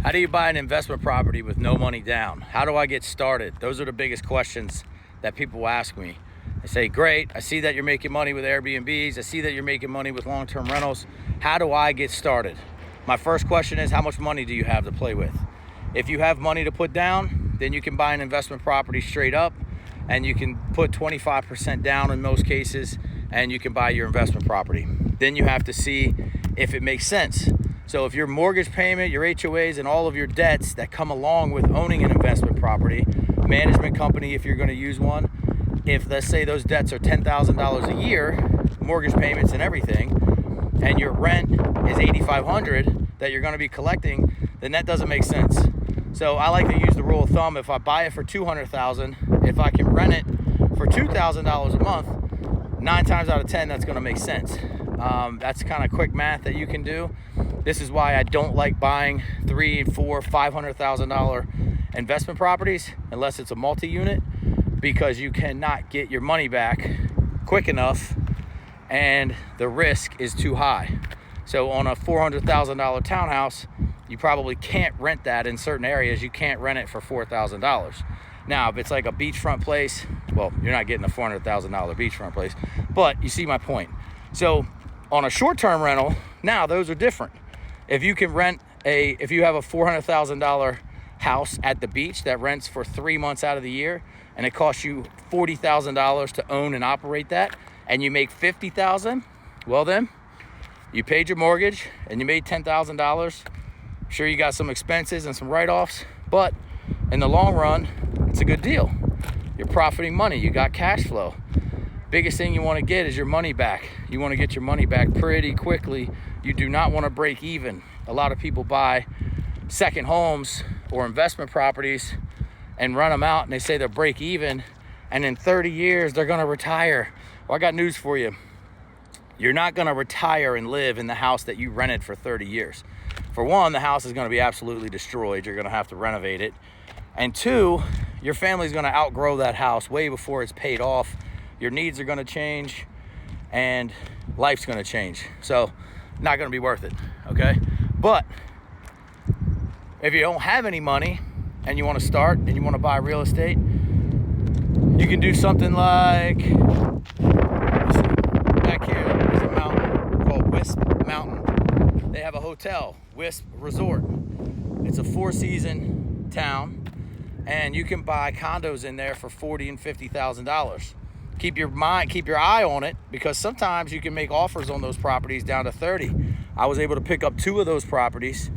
How do you buy an investment property with no money down? How do I get started? Those are the biggest questions that people ask me. They say, great, I see that you're making money with Airbnbs. I see that you're making money with long-term rentals. How do I get started? My first question is, how much money do you have to play with? If you have money to put down, then you can buy an investment property straight up, and you can put 25% down in most cases, and you can buy your investment property. Then you have to see if it makes sense. So if your mortgage payment, your HOAs, and all of your debts that come along with owning an investment property, management company if you're going to use one, if let's say those debts are $10,000 a year, mortgage payments and everything, and your rent is $8,500 that you're going to be collecting, then that doesn't make sense. So I like to use the rule of thumb: if I buy it for $200,000, if I can rent it for $2,000 a month, 9 times out of 10 that's going to make sense. That's kind of quick math that you can do. This is why I don't like buying $300,000, $400,000, $500,000 investment properties unless it's a multi-unit, because you cannot get your money back quick enough and the risk is too high. So on a $400,000 townhouse, you probably can't rent that in certain areas. You can't rent it for $4,000. Now, if it's like a beachfront place, well, you're not getting a $400,000 beachfront place, but you see my point. So on a short-term rental, now those are different. If you can if you have a $400,000 house at the beach that rents for 3 months out of the year, and it costs you $40,000 to own and operate that, and you make $50,000, well then, you paid your mortgage and you made $10,000. Sure, you got some expenses and some write-offs, but in the long run, it's a good deal. You're profiting money, you got cash flow. Biggest thing you want to get is your money back. You want to get your money back pretty quickly. You do not want to break even. A lot of people buy second homes or investment properties and run them out, and they say they'll break even, and in 30 years they're going to retire. Well, I got news for you. You're not going to retire and live in the house that you rented for 30 years. For one, the house is going to be absolutely destroyed. You're going to have to renovate it. And two, your family's going to outgrow that house way before it's paid off. Your needs are going to change, and life's going to change. So not going to be worth it, okay? But if you don't have any money and you want to start and you want to buy real estate, you can do something like, back here is a mountain called Wisp Mountain. They have a hotel, Wisp Resort. It's a 4-season town, and you can buy condos in there for $40,000 and $50,000. Keep your eye on it, because sometimes you can make offers on those properties down to 30. I was able to pick up 2 of those properties